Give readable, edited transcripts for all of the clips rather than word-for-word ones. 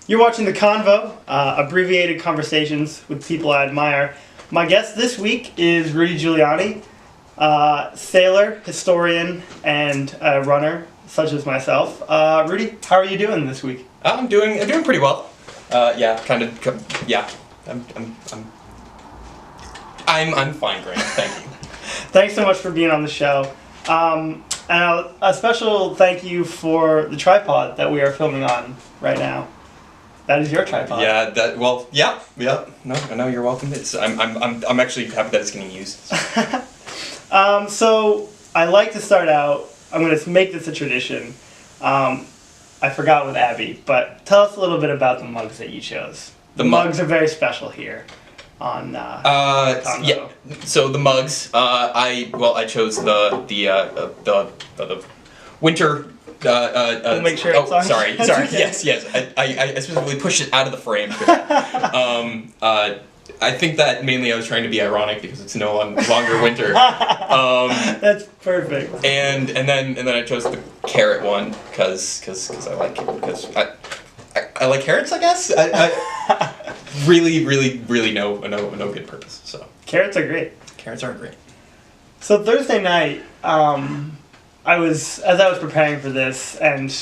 You're watching the Convo, abbreviated conversations with people I admire. My guest this week is Rudy Guliani, sailor, historian, and runner, such as myself. Rudy, how are you doing this week? I'm doing pretty well. I'm fine, Grant. Thank you. Thanks so much for being on the show. And a special thank you for the tripod that we are filming on right now. That is your tripod. Yeah. No, you're welcome. I'm actually happy that it's getting used. So I like to start out. I'm going to make this a tradition. I forgot with Abby, but tell us a little bit about the mugs that you chose. The mugs are very special here on Convo. Yeah. So the mugs. I chose the winter. We'll make sure it's on. Sorry. Okay. Yes. I specifically pushed it out of the frame. I think that mainly I was trying to be ironic because it's no longer winter. That's perfect. And then I chose the carrot one because I like it, because I like carrots, I guess. I really no good purpose. So Carrots are great. Carrots are great. So Thursday night, I was preparing for this, and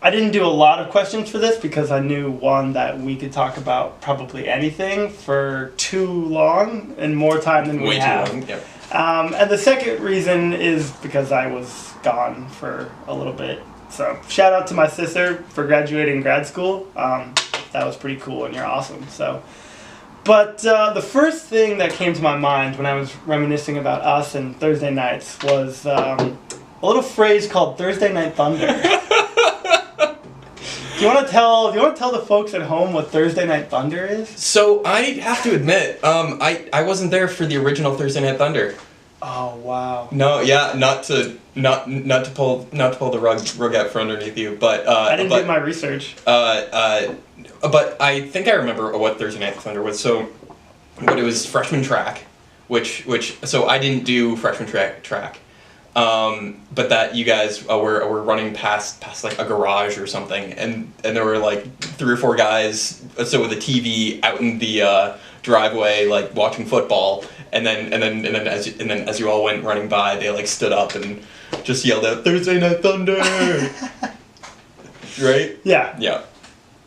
I didn't do a lot of questions for this because I knew, one, that we could talk about probably anything for too long and more time than we have. Way too long. Yep. And the second reason is because I was gone for a little bit. So shout out to my sister for graduating grad school. That was pretty cool, and you're awesome. But the first thing that came to my mind when I was reminiscing about us and Thursday nights was a little phrase called Thursday Night Thunder. Do you want to tell the folks at home what Thursday Night Thunder is? So I have to admit, I wasn't there for the original Thursday Night Thunder. Oh wow. No, yeah, not to pull the rug out from underneath you, but I didn't do my research. But I think I remember what Thursday Night Thunder was. But it was freshman track, which so I didn't do freshman track. But that you guys were running past like a garage or something, and there were like 3 or 4 guys, so with a TV out in the driveway, like watching football, and then as you all went running by, they like stood up and just yelled out Thursday Night Thunder. Right? Yeah. Yeah.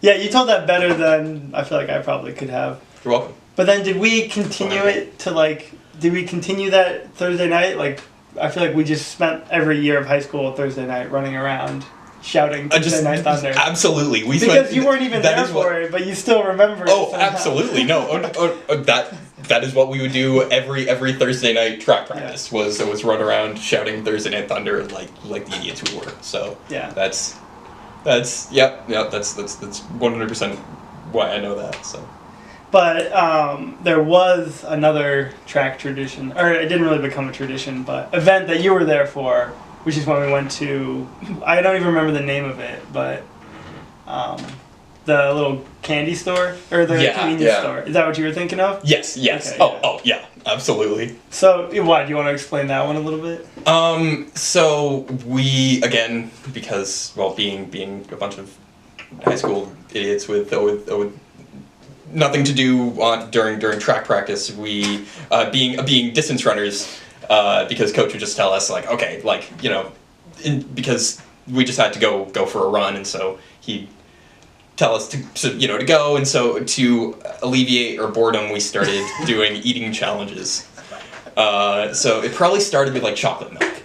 Yeah, you told that better than I feel like I probably could have. You're welcome. But then did we continue that Thursday night? Like, I feel like we just spent every year of high school Thursday night running around shouting Thursday Night Thunder. Absolutely. Because you weren't even there for it, but you still remember it. Oh, absolutely. No. That is what we would do every Thursday night track practice. Yeah. was run around shouting Thursday Night Thunder like the idiots we were. So yeah. That's 100% why I know that. So. But there was another track tradition, or it didn't really become a tradition, but event that you were there for, which is when we went to, I don't even remember the name of it, but the little candy store, or the convenience store. Is that what you were thinking of? Yes. Okay, yeah, absolutely. So, what, do you want to explain that one a little bit? So we, again, because, well, being a bunch of high school idiots with nothing to do during track practice, we being distance runners, because coach would just tell us like, okay, like, because we just had to go for a run, and so he'd tell us to go, and so to alleviate our boredom, we started doing eating challenges. So it probably started with like chocolate milk,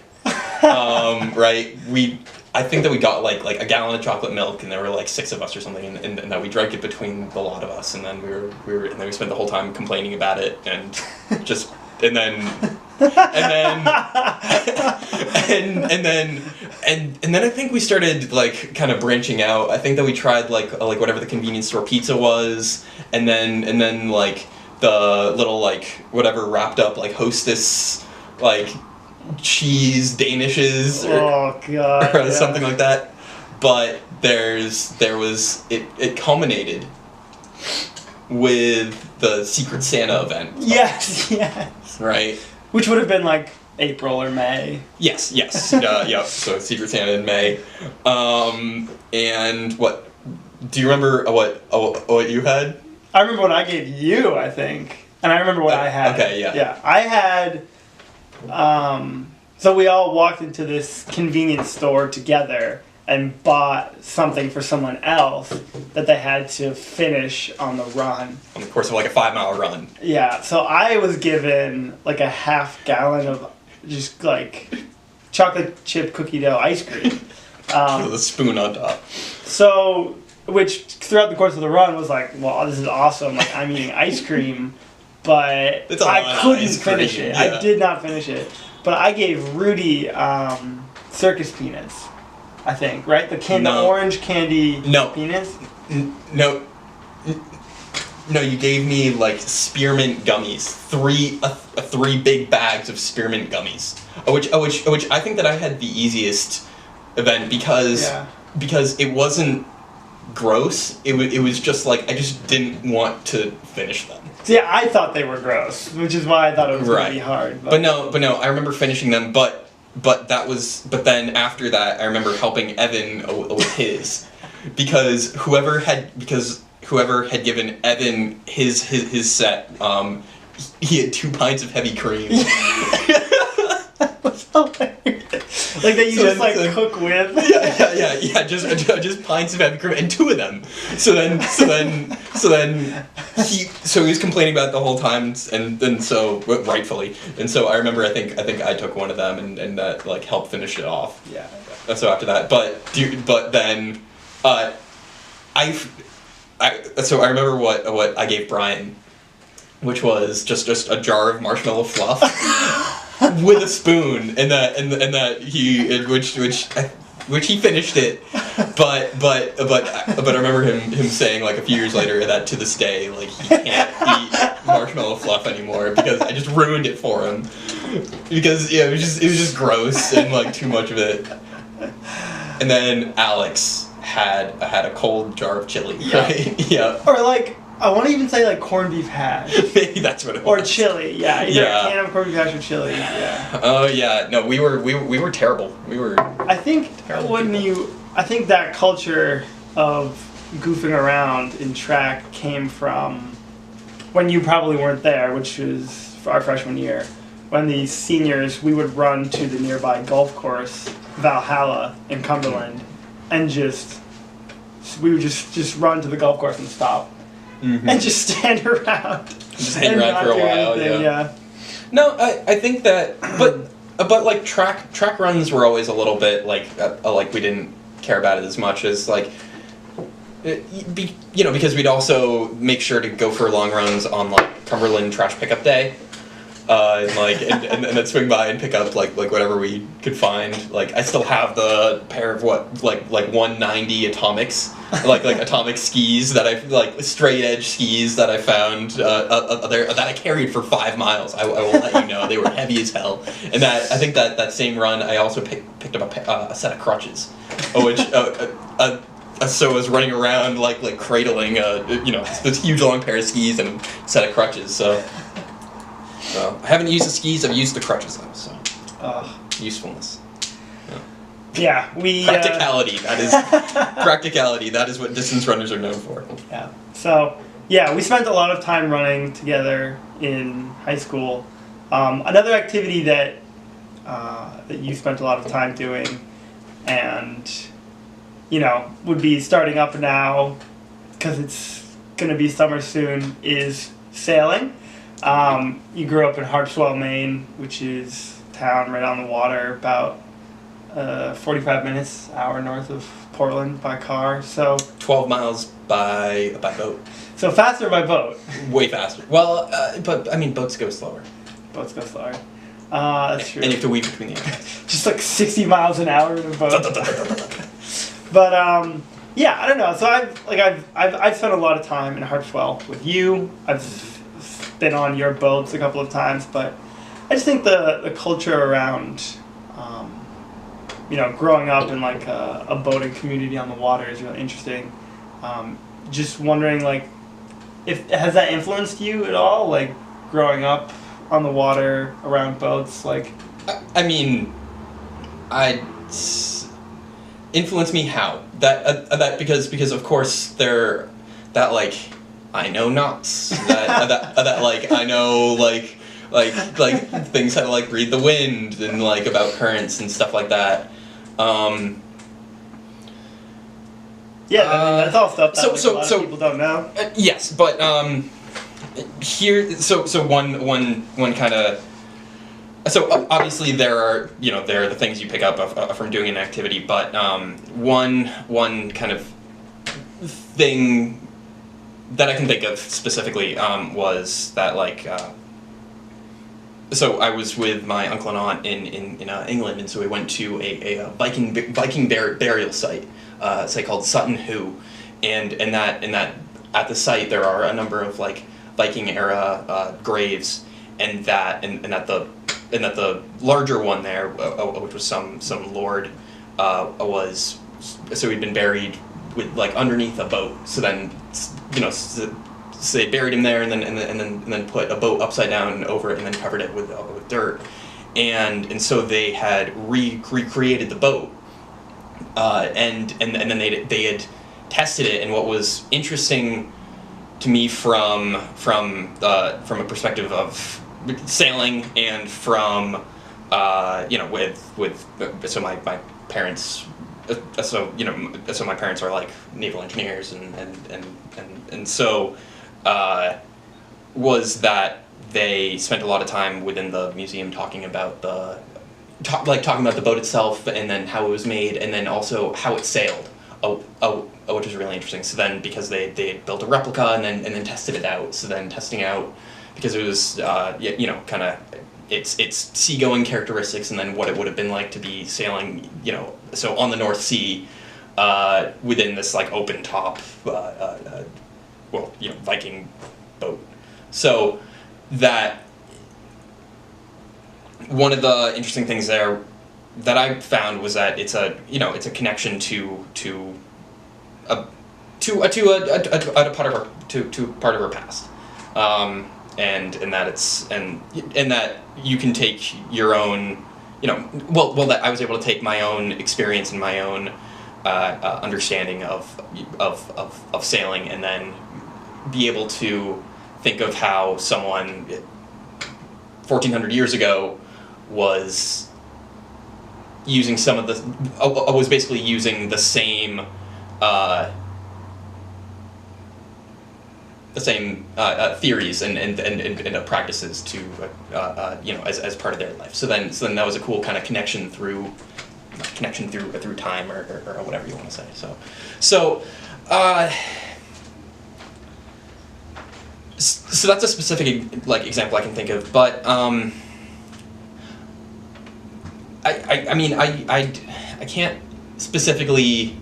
right? I think that we got like a gallon of chocolate milk, and there were like 6 of us or something, and that we drank it between the lot of us, and then we spent the whole time complaining about it, and just and then I think we started like kind of branching out. I think that we tried like whatever the convenience store pizza was, and then like the little like whatever wrapped up like Hostess like cheese Danishes or something like that. But it culminated with the Secret Santa event. Yes. Right. Which would have been like April or May. Yes. So Secret Santa in May. And what Do you remember what you had? I remember what I gave you, I think. And I remember what I had. Okay, yeah. Yeah, I had... so we all walked into this convenience store together and bought something for someone else that they had to finish on the run. On the course of like a 5-mile run. Yeah, so I was given like a half gallon of just like chocolate chip cookie dough ice cream. With a spoon on top. So, which throughout the course of the run was like, well, this is awesome. Like, I'm eating ice cream, but I couldn't finish it. Yeah. I did not finish it. But I gave Rudy circus peanuts, I think, right? The orange candy peanuts? No, you gave me like spearmint gummies. Three big bags of spearmint gummies. Which I think that I had the easiest event because it wasn't gross. It was just like I just didn't want to finish them. See, I thought they were gross, which is why I thought it was going to be hard. But no, I remember finishing them. But then after that, I remember helping Evan with his because whoever had given Evan his set, he had 2 pints of heavy cream. That was hilarious. Like that you cook with. Yeah. Just pints of heavy cream and 2 of them. So then he was complaining about it the whole time, and then so rightfully. And so I remember I think I took one of them and that like helped finish it off. Yeah. So after that, but then, I remember what I gave Brian, which was just a jar of marshmallow fluff. With a spoon, and that he finished it, but I remember him saying like a few years later that to this day like he can't eat marshmallow fluff anymore because I just ruined it for him because it was just gross and like too much of it. And then Alex had a cold jar of chili, right? Yeah. Or like. I want to even say like corned beef hash. Maybe that's what it was. Or chili, yeah. Either a can of corned beef hash or chili, yeah. Oh yeah, no, we were terrible. We were. I think I think that culture of goofing around in track came from when you probably weren't there, which was our freshman year. When the seniors, we would run to the nearby golf course, Valhalla in Cumberland, and we would just run to the golf course and stop. Mm-hmm. And just stand around. Just hang around for a while, yeah. No, I think that, but like track runs were always a little bit like we didn't care about it as much as like, because we'd also make sure to go for long runs on like Cumberland Trash Pickup Day. And then swing by and pick up like whatever we could find. Like I still have the pair of 190 atomics, like atomic skis that I like straight edge skis that I found there that I carried for 5 miles. I will let you know they were heavy as hell. And that I think that same run I also picked up a set of crutches, which so I was running around like cradling this huge long pair of skis and a set of crutches. So. I haven't used the skis, I've used the crutches though, so usefulness. Yeah, practicality, that is what distance runners are known for. Yeah. So, yeah, we spent a lot of time running together in high school. Another activity that you spent a lot of time doing and would be starting up now because it's going to be summer soon is sailing. You grew up in Harpswell, Maine, which is a town right on the water, about 45 minutes, hour north of Portland by car. So 12 miles by boat. So faster by boat. Way faster. Well, but I mean, boats go slower. Boats go slower. That's true. And you have to weave between the aircraft. Just like 60 miles an hour in a boat. But yeah, I don't know. So I've spent a lot of time in Harpswell with you. I've been on your boats a couple of times, but I just think the culture around, growing up in like a boating community on the water is really interesting. Just wondering, like, has that influenced you at all? Like, growing up on the water around boats, like. I mean, influence me how? That because of course that like I know knots. That like I know like things how to like read the wind and like about currents and stuff like that. Yeah, I mean, that's all stuff that a lot of people don't know. Yes, but here, so one kind of. So obviously there are the things you pick up from doing an activity, but one kind of thing that I can think of specifically was that like. So I was with my uncle and aunt in England, and so we went to a Viking burial site. A site called Sutton Hoo, and that at the site there are a number of like Viking era graves, and that the larger one there, which was some lord, was so he'd been buried with like underneath a boat. So then so they buried him there, and then put a boat upside down over it, and then covered it with dirt, and so they had recreated the boat. And then they had tested it, and what was interesting to me from a perspective of sailing and from with so my parents so my parents are like naval engineers and so was that they spent a lot of time within the museum talking about talking about the boat itself, and then how it was made, and then also how it sailed. Which was really interesting. So then, because they had built a replica and then tested it out. So then testing out, because it was kind of its seagoing characteristics, and then what it would have been like to be sailing so on the North Sea within this like open top Viking boat. So that. One of the interesting things there that I found was that it's a connection to a part of our past, and that you can take your own that I was able to take my own experience and my own understanding of sailing, and then be able to think of how someone 1,400 years ago was using some of was basically using the same theories and practices to as part of their life. So then that was a cool kind of connection through time or whatever you want to say. So that's a specific like example I can think of, but I mean I can't specifically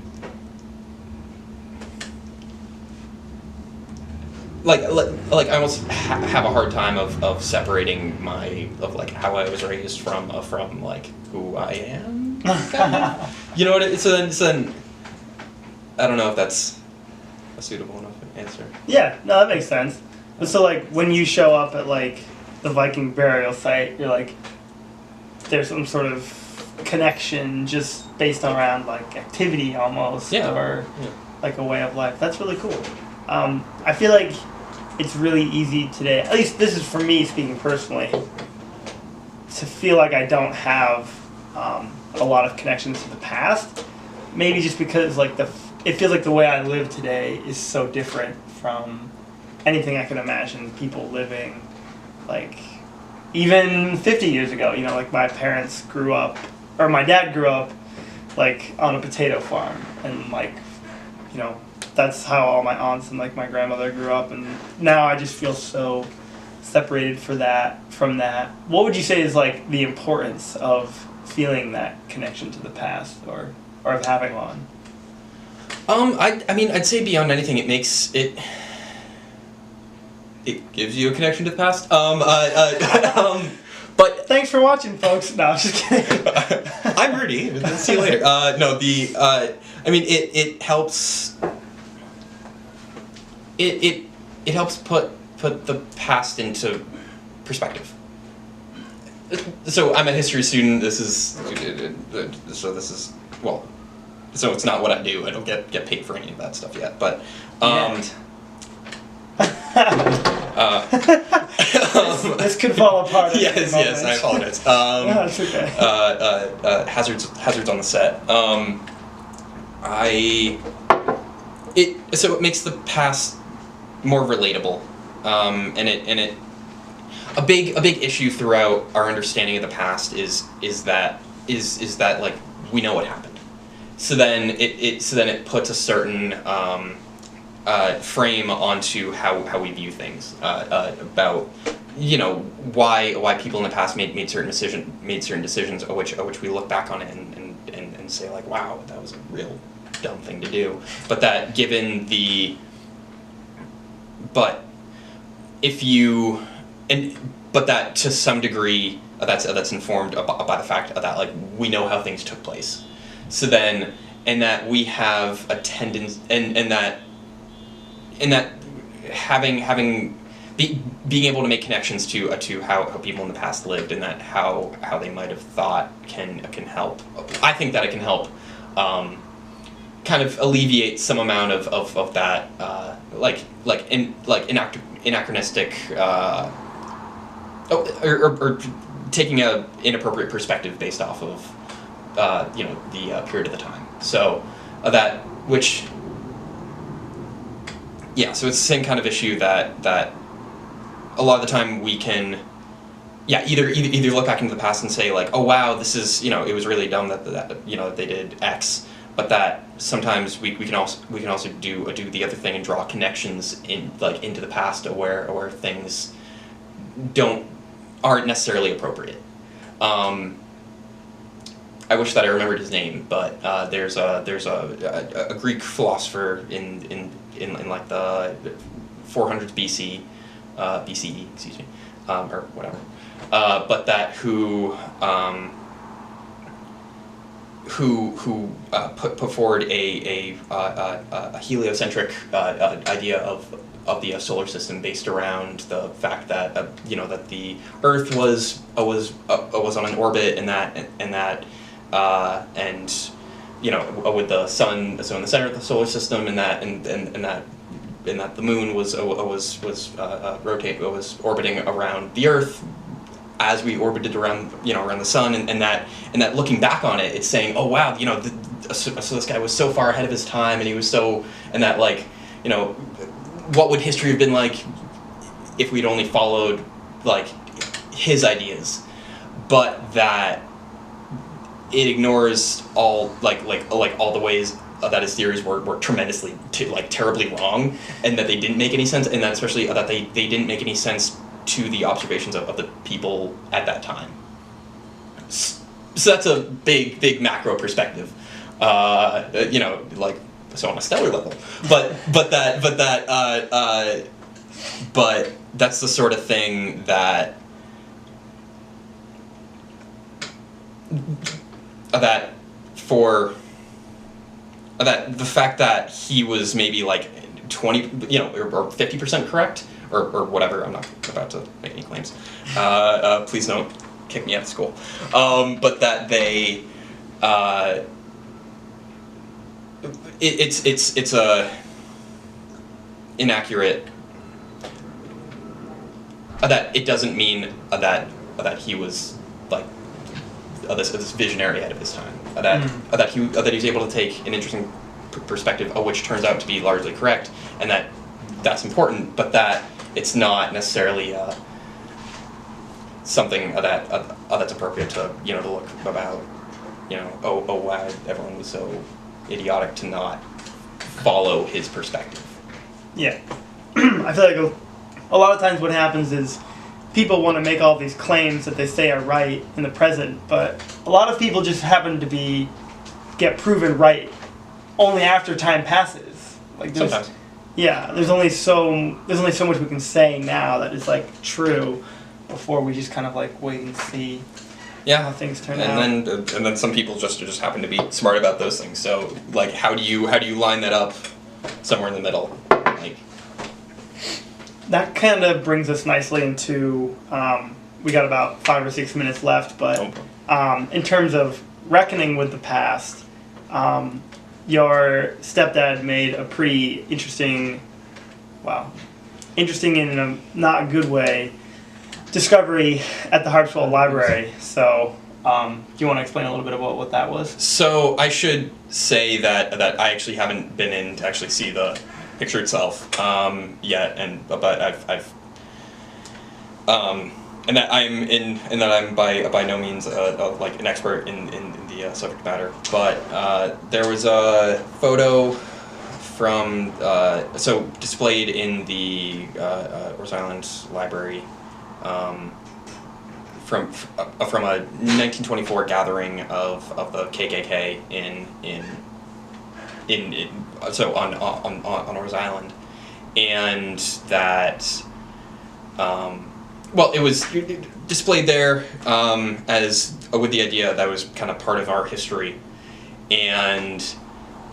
like I almost have a hard time of separating how I was raised from like who I am. You know what? So then I don't know if that's a suitable enough answer. Yeah, no, that makes sense. But so like when you show up at like the Viking burial site, you're like, there's some sort of connection just based around like activity almost, or like a way of life. That's really cool. I feel like it's really easy today, at least this is for me speaking personally, to feel like I don't have a lot of connections to the past. Maybe just because like it feels like the way I live today is so different from anything I can imagine people living like even 50 years ago. Like my parents grew up, or my dad grew up like on a potato farm, and like that's how all my aunts and like my grandmother grew up, and now I just feel so separated from that. What would you say is like the importance of feeling that connection to the past, or of having one? I mean I'd say beyond anything, it makes it gives you a connection to the past. But thanks for watching, folks. No, I'm just kidding. I'm Rudy. See you later. I mean it helps. It helps put the past into perspective. So I'm a history student. This is so it's not what I do. I don't get paid for any of that stuff yet. But this could fall apart. Yes, I apologize. No, it's okay. Hazards on the set. So it makes the past more relatable, and it a big issue throughout our understanding of the past is that like we know what happened. So then it puts a certain frame onto how we view things about why people in the past made certain decisions of which we look back on it and say like, wow, that was a real dumb thing to do. But that given the but that to some degree that's informed by the fact that like we know how things took place. So then, and that we have a tendency, and that being able to make connections to how people in the past lived, and that how they might have thought can help. I think that it can help kind of alleviate some amount of that anachronistic or taking a inappropriate perspective based off of the period of the time. So that which. Yeah, so it's the same kind of issue that a lot of the time we can, either look back into the past and say like, oh wow, this is it was really dumb that they did X, but that sometimes we can also do the other thing and draw connections into the past where things aren't necessarily appropriate. I wish that I remembered his name, but there's a Greek philosopher in like the 400s BCE, excuse me, or whatever, but that who put forward a heliocentric idea of the solar system based around the fact that that the Earth was on an orbit, and with the sun so in the center of the solar system, and that the moon was orbiting around the Earth as we orbited around the sun, and that looking back on it, it's saying, oh wow, so this guy was so far ahead of his time, and he was so, and that like what would history have been like if we'd only followed like his ideas, but that it ignores all all the ways that his theories were tremendously terribly wrong, and that they didn't make any sense, and that especially that they didn't make any sense to the observations of the people at that time. So that's a big macro perspective, so on a stellar level, but that's the sort of thing that the fact that he was maybe like 20, or 50% correct, or whatever. I'm not about to make any claims. Please don't kick me out of school. But that they, it's a inaccurate. That it doesn't mean that he was like this visionary ahead of his time. That he was able to take an interesting perspective, which turns out to be largely correct, and that's important, but that it's not necessarily something that's appropriate to to look about. Oh wow, everyone was so idiotic to not follow his perspective. Yeah, I feel like a lot of times what happens is people want to make all these claims that they say are right in the present, but a lot of people just happen to get proven right only after time passes. Like sometimes. Yeah, there's only so much we can say now that is like true before we just kind of like wait and see how things turn out. And then some people just happen to be smart about those things. So like how do you line that up somewhere in the middle? Like that kind of brings us nicely into we got about 5 or 6 minutes left, but in terms of reckoning with the past, your stepdad made a pretty interesting in a not good way, discovery at the Harpswell Library. So, do you want to explain a little bit about what that was? So I should say that I actually haven't been in to actually see the picture itself yet, but I've and that I'm by no means like an expert in the subject matter, but there was a photo from so displayed in the Rhode Island Library from a 1924 gathering of the KKK so on Rhode Island, and that well, it was displayed there as with the idea that was kind of part of our history, and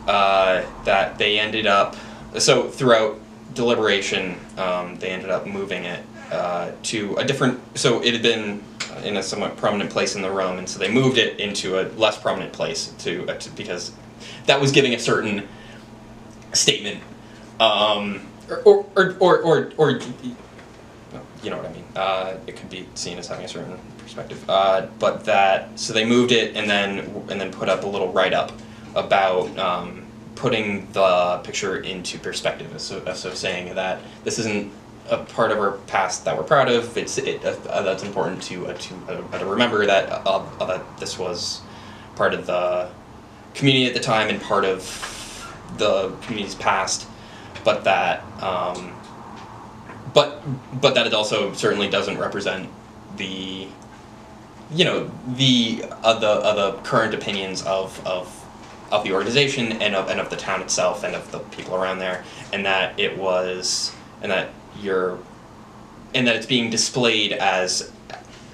that they ended up, so throughout deliberation, they ended up moving it to a different, so it had been in a somewhat prominent place in the room, and so they moved it into a less prominent place to because that was giving a certain statement, or you know what I mean. It could be seen as having a certain perspective, but that, so they moved it and then put up a little write-up about putting the picture into perspective, so saying that this isn't a part of our past that we're proud of. That's important to remember that this was part of the community at the time and part of the community's past, but that but that it also certainly doesn't represent the the current opinions of the organization and of the town itself and of the people around there, and that it's being displayed as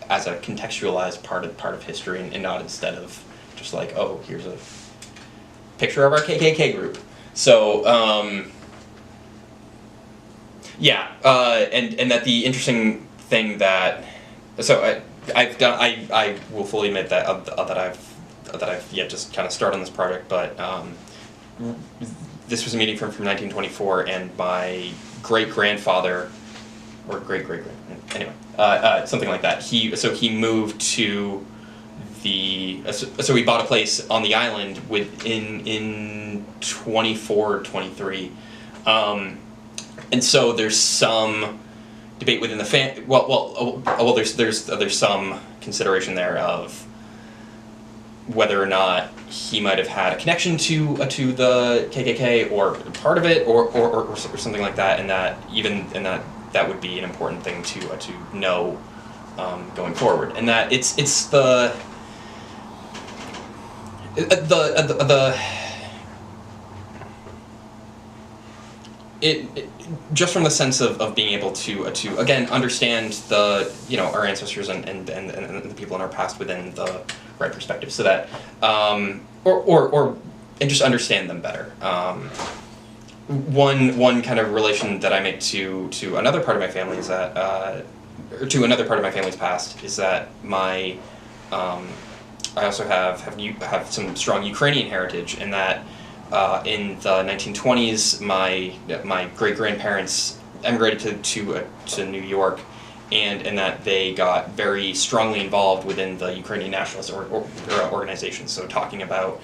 a contextualized part of history, and not instead of just like, oh, here's a picture of our KKK group. So and that the interesting thing that, so I will fully admit that I've yet just kind of started on this project, but this was a meeting from 1924, and my great-grandfather, or anyway, something like that, he moved to so we bought a place on the island in 24 or 23, and so there's some debate within the there's some consideration there of whether or not he might have had a connection to the KKK or part of it, or something like that, and that would be an important thing to know going forward, and that it's the just from the sense of being able to again understand the our ancestors and the people in our past within the right perspective, so that and just understand them better. One kind of relation that I make to another part of my family is that or to another part of my family's past is that my I also have some strong Ukrainian heritage, and that in the 1920s my great-grandparents emigrated to New York, and that they got very strongly involved within the Ukrainian nationalist organizations. So talking about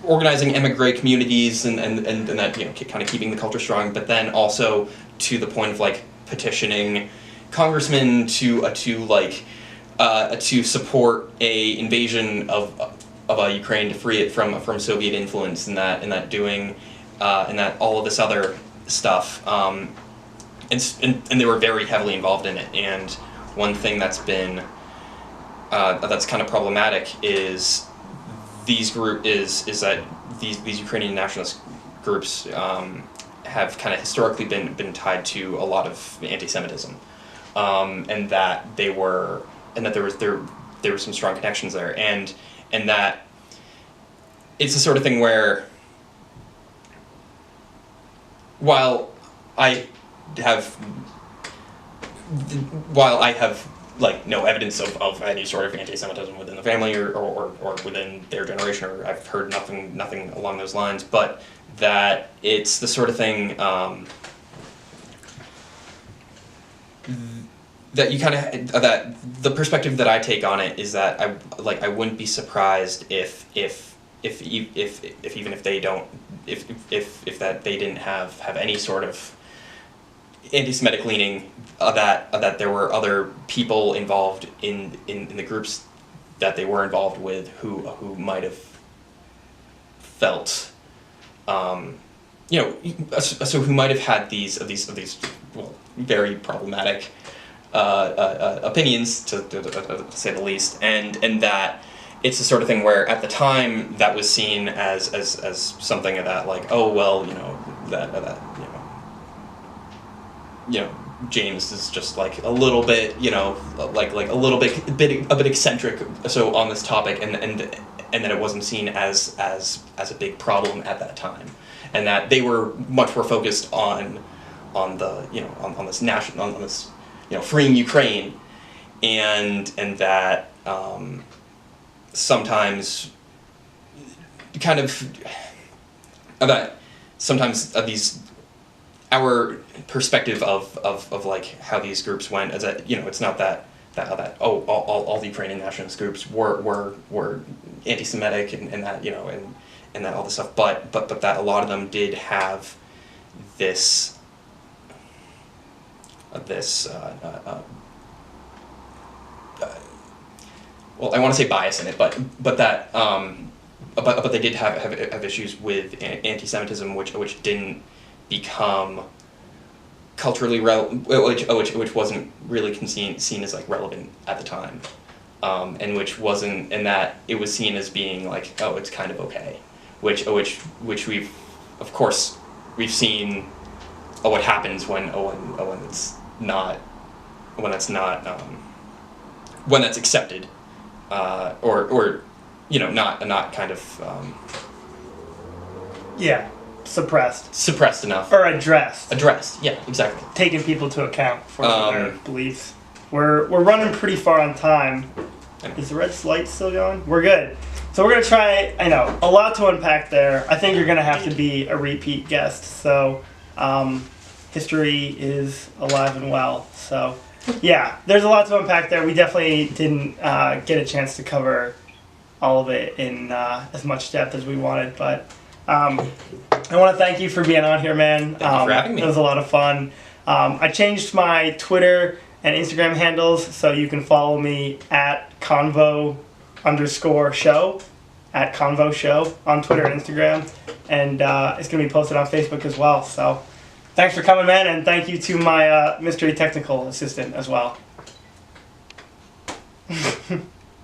organizing emigre communities and that kind of keeping the culture strong, but then also to the point of like petitioning congressmen to support a invasion of Ukraine to free it from Soviet influence, and that doing and that all of this other stuff, and they were very heavily involved in it. And one thing that's been that's kind of problematic is that these Ukrainian nationalist groups have kind of historically been tied to a lot of anti-Semitism, and that there were some strong connections there, and that it's the sort of thing where while I have like no evidence of any sort of anti-Semitism within the family or within their generation, or I've heard nothing along those lines, but that it's the sort of thing that you kind of that the perspective that I take on it is that I wouldn't be surprised if even if they don't if that they didn't have any sort of anti-Semitic leaning, that there were other people involved in the groups that they were involved with who might have felt, so who might have had these well, very problematic opinions to say the least, and that it's the sort of thing where at the time that was seen as something that like, oh well, that James is just like a little bit, like a little bit a bit eccentric, so on this topic, and that it wasn't seen as a big problem at that time, and that they were much more focused on the on this national, on this freeing Ukraine, and that sometimes kind of that sometimes these our perspective of like how these groups went, as that it's not that all the Ukrainian nationalist groups were anti-Semitic and that and that all this stuff, but that a lot of them did have this well, I want to say bias in it, but that but they did have issues with anti-Semitism which didn't become culturally which wasn't really seen as like relevant at the time, and which wasn't, and that it was seen as being like, oh, it's kind of okay, which we've of course we've seen what happens when it's not, when that's accepted, or not kind of suppressed enough, or addressed, yeah, exactly, taking people to account for their beliefs. We're running pretty far on time. Is the red light still going? We're good. So we're gonna try. I know a lot to unpack there. I think you're gonna have to be a repeat guest. So history is alive and well. So yeah, there's a lot to unpack there. We definitely didn't get a chance to cover all of it in as much depth as we wanted, but I want to thank you for being on here, man. Thank you for having me. It was a lot of fun. I changed my Twitter and Instagram handles, so you can follow me at Convo_show, at Convo Show on Twitter and Instagram, and it's going to be posted on Facebook as well. So thanks for coming, man, and thank you to my mystery technical assistant as well.